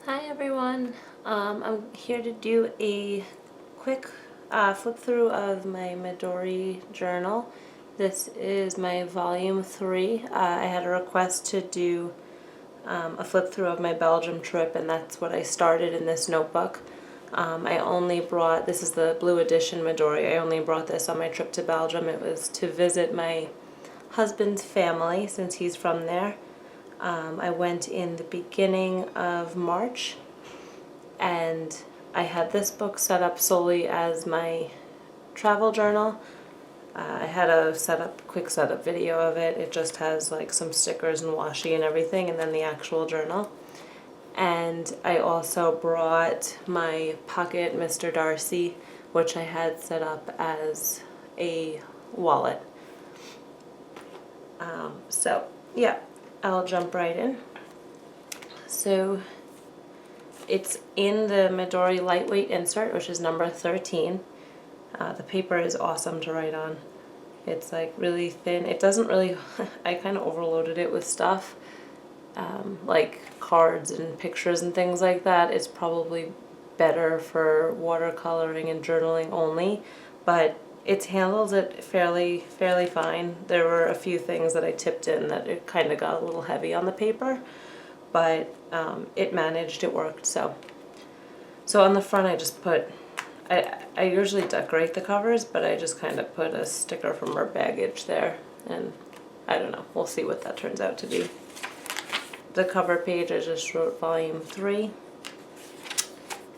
Hi everyone. I'm here to do a quick flip through of my Midori journal. This is my volume 3. I had a request to do a flip through of my Belgium trip, and that's what I started in this notebook. I only brought, this is the blue edition Midori, I only brought this on my trip to Belgium. It was to visit my husband's family since he's from there. I went in the beginning of March, and I had this book set up solely as my travel journal. I had a quick setup video of it. It just has like some stickers and washi and everything, and then the actual journal. And I also brought my pocket Mr. Darcy, which I had set up as a wallet. So yeah, I'll jump right in. So it's in the Midori lightweight insert, which is number 13. The paper is awesome to write on. It's like really thin. It doesn't really, I kind of overloaded it with stuff, like cards and pictures and things like that. It's probably better for watercoloring and journaling only, but it handles it fairly fine. There were a few things that I tipped in that it kind of got a little heavy on the paper, but it managed, it worked. So on the front I just put, I usually decorate the covers, but I just kind of put a sticker from our baggage there, and I don't know, we'll see what that turns out to be. The cover page I just wrote volume 3.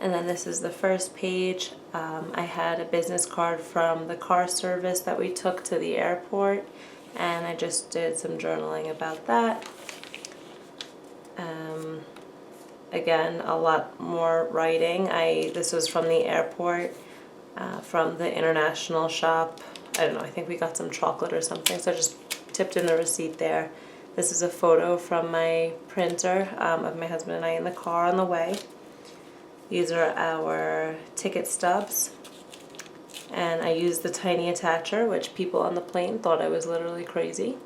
And then this is the first page. I had a business card from the car service that we took to the airport, and I just did some journaling about that. Again, a lot more writing. This was from the airport, from the international shop. I don't know, I think we got some chocolate or something, so I just tipped in the receipt there. This is a photo from my printer of my husband and I in the car on the way. These are our ticket stubs, and I used the tiny attacher, which people on the plane thought I was literally crazy,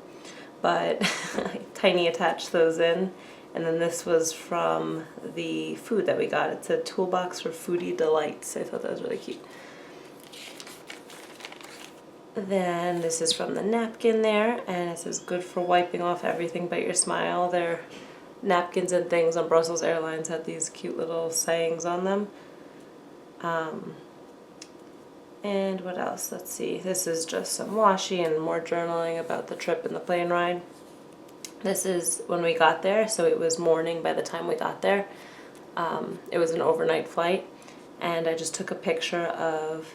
but I tiny attached those in. And then this was from the food that we got. It's a toolbox for foodie delights. I thought that was really cute. Then this is from the napkin there, and it says good for wiping off everything but your smile. They're napkins and things on Brussels Airlines had these cute little sayings on them. And what else? Let's see. This is just some washi and more journaling about the trip and the plane ride. This is when we got there, so it was morning by the time we got there. It was an overnight flight, and I just took a picture of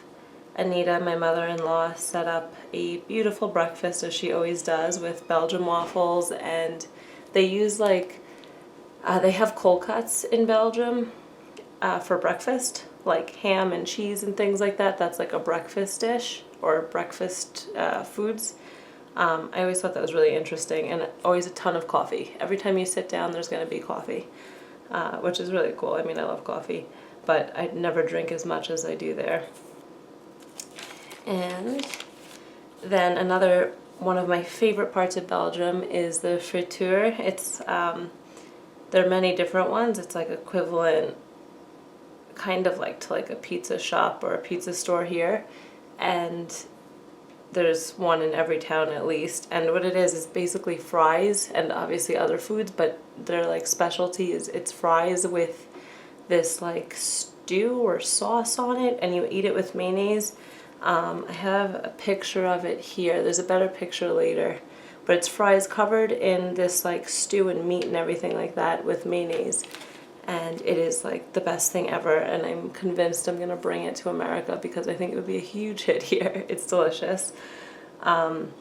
Anita, my mother-in-law, set up a beautiful breakfast, as she always does, with Belgian waffles, and they use like, they have cold cuts in Belgium for breakfast, like ham and cheese and things like that. That's like a breakfast dish, or breakfast foods. I always thought that was really interesting, and always a ton of coffee. Every time you sit down, there's going to be coffee, which is really cool. I mean, I love coffee, but I never drink as much as I do there. And then another one of my favorite parts of Belgium is the friture. It's there are many different ones. It's like equivalent, kind of like to like a pizza shop or a pizza store here, and there's one in every town at least. And what it is basically fries and obviously other foods, but their like specialty is it's fries with this like stew or sauce on it, and you eat it with mayonnaise. I have a picture of it here. There's a better picture later, but it's fries covered in this like stew and meat and everything like that with mayonnaise, and it is like the best thing ever, and I'm convinced I'm gonna bring it to America because I think it would be a huge hit here. It's delicious. And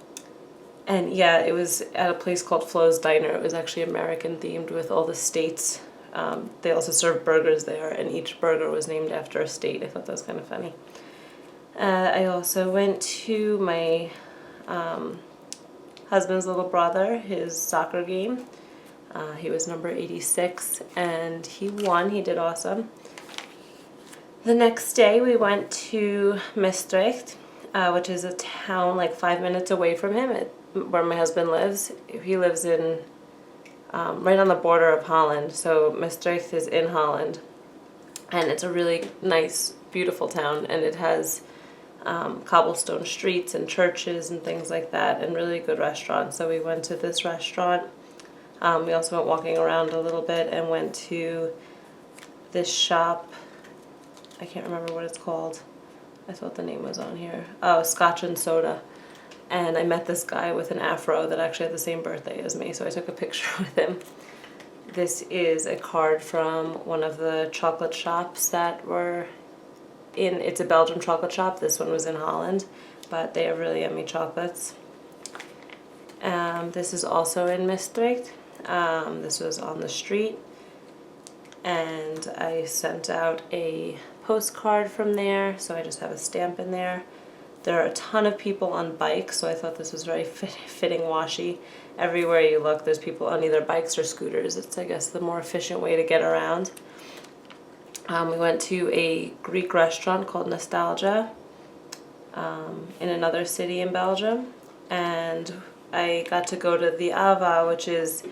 yeah, it was at a place called Flo's Diner. It was actually American themed with all the states. They also served burgers there, and each burger was named after a state. I thought that was kind of funny. I also went to my husband's little brother, his soccer game. He was number 86, and he won. He did awesome. The next day we went to Maastricht, which is a town like 5 minutes away from him, where my husband lives. He lives in right on the border of Holland. So Maastricht is in Holland, and it's a really nice, beautiful town, and it has cobblestone streets and churches and things like that, and really good restaurants. So we went to this restaurant. We also went walking around a little bit and went to this shop. I can't remember what it's called. I thought the name was on here. Oh, Scotch and Soda. And I met this guy with an afro that actually had the same birthday as me, so I took a picture with him. This is a card from one of the chocolate shops that were in, it's a Belgium chocolate shop. This one was in Holland, but they have really yummy chocolates. This is also in Maastricht. This was on the street, and I sent out a postcard from there, so I just have a stamp in there. There are a ton of people on bikes, so I thought this was very fitting washi. Everywhere you look, there's people on either bikes or scooters. It's, I guess, the more efficient way to get around. We went to a Greek restaurant called Nostalgia in another city in Belgium, and I got to go to the Ava, which is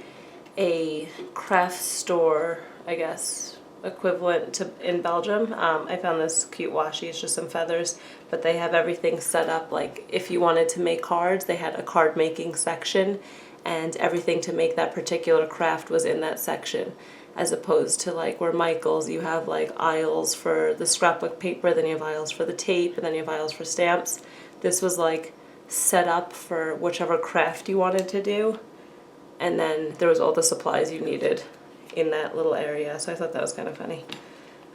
a craft store, I guess, equivalent to in Belgium. I found this cute washi. It's just some feathers, but they have everything set up. Like if you wanted to make cards, they had a card making section, and everything to make that particular craft was in that section, as opposed to like where Michael's, you have like aisles for the scrapbook paper, then you have aisles for the tape, and then you have aisles for stamps. This was like set up for whichever craft you wanted to do, and then there was all the supplies you needed in that little area, so I thought that was kind of funny.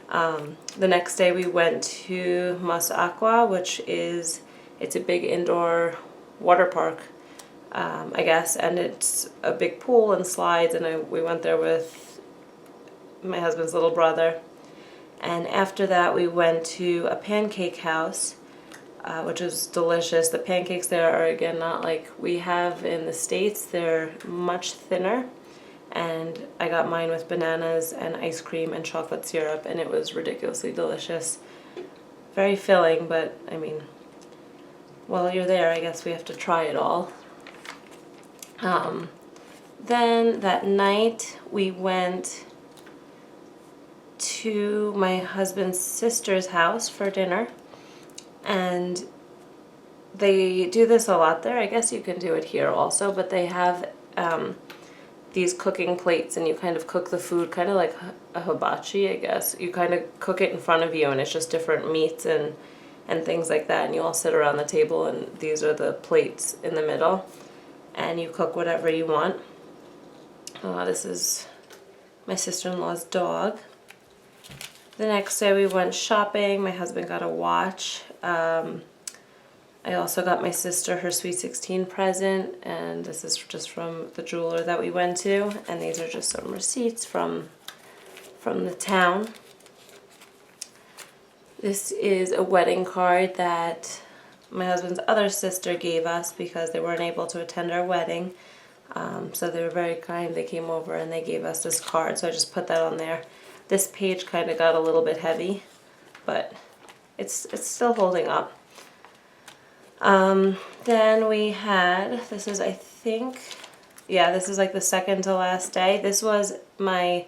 The next day we went to Mas Aqua, which is, it's a big indoor water park, I guess, and it's a big pool and slides, and we went there with my husband's little brother. And after that we went to a pancake house, which was delicious. The pancakes there are, again, not like we have in the States. They're much thinner, and I got mine with bananas and ice cream and chocolate syrup, and it was ridiculously delicious. Very filling, but I mean, while you're there, I guess we have to try it all. Then that night we went to my husband's sister's house for dinner, and they do this a lot there. I guess you can do it here also, but they have these cooking plates, and you kind of cook the food kind of like a hibachi, I guess. You kind of cook it in front of you, and it's just different meats and things like that, and you all sit around the table, and these are the plates in the middle, and you cook whatever you want. This is my sister-in-law's dog. The next day we went shopping. My husband got a watch. I also got my sister her Sweet 16 present, and this is just from the jeweler that we went to, and these are just some receipts from the town. This is a wedding card that my husband's other sister gave us because they weren't able to attend our wedding. So they were very kind. They came over and they gave us this card, so I just put that on there. This page kind of got a little bit heavy, but it's still holding up. Then we had, this is, I think, yeah, this is like the second to last day. This was my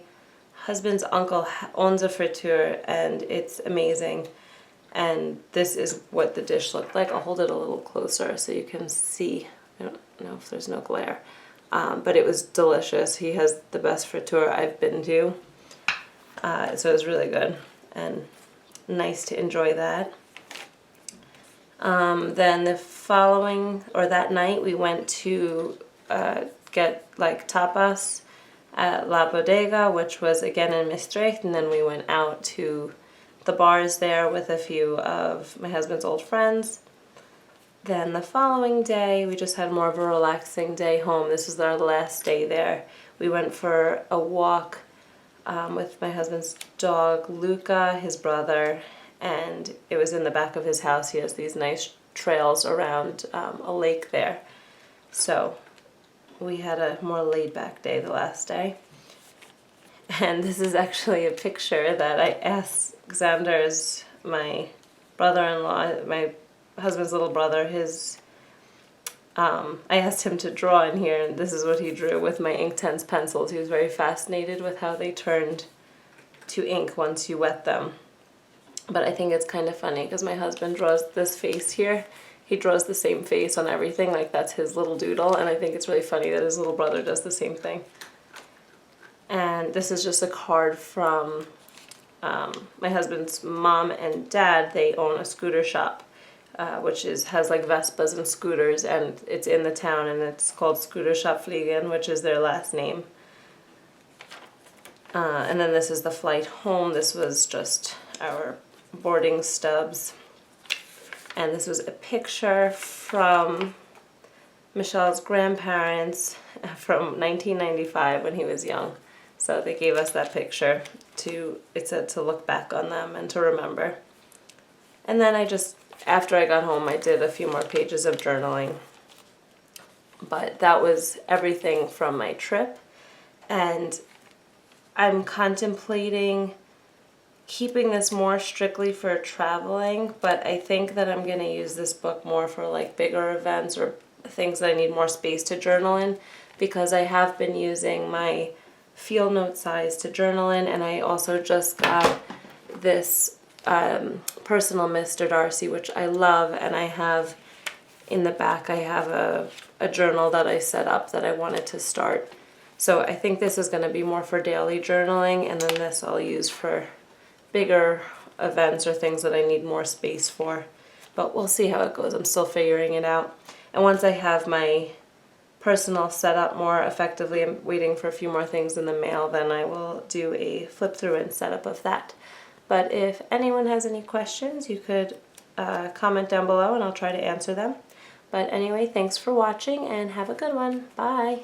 husband's uncle owns a friture, and it's amazing. And this is what the dish looked like. I'll hold it a little closer so you can see. I don't know if there's no glare. But it was delicious. He has the best friture I've been to. So it was really good and nice to enjoy that. Then the following, or that night, we went to get like tapas at La Bodega, which was again in Maastricht, and then we went out to the bars there with a few of my husband's old friends. Then the following day, we just had more of a relaxing day home. This was our last day there. We went for a walk with my husband's dog, Luca, his brother, and it was in the back of his house. He has these nice trails around a lake there. So we had a more laid-back day the last day. And this is actually a picture that I asked Xander's, my brother-in-law, my husband's little brother, his I asked him to draw in here, and this is what he drew with my Inktense pencils. He was very fascinated with how they turned to ink once you wet them. But I think it's kind of funny because my husband draws this face here. He draws the same face on everything, like that's his little doodle, and I think it's really funny that his little brother does the same thing. And this is just a card from my husband's mom and dad. They own a scooter shop, which has like Vespas and scooters, and it's in the town, and it's called Scooter Shop Fliegen, which is their last name. And then this is the flight home. This was just our boarding stubs. And this was a picture from Michelle's grandparents from 1995 when he was young. So they gave us that picture it said to look back on them and to remember. And then after I got home, I did a few more pages of journaling. But that was everything from my trip. And I'm contemplating keeping this more strictly for traveling, but I think that I'm going to use this book more for like bigger events or things that I need more space to journal in, because I have been using my field note size to journal in, and I also just got this personal Mr. Darcy, which I love, and I have in the back I have a journal that I set up that I wanted to start. So I think this is going to be more for daily journaling, and then this I'll use for bigger events or things that I need more space for. But we'll see how it goes. I'm still figuring it out. And once I have my personal set up more effectively, I'm waiting for a few more things in the mail, then I will do a flip through and setup of that. But if anyone has any questions, you could comment down below and I'll try to answer them. But anyway, thanks for watching and have a good one. Bye.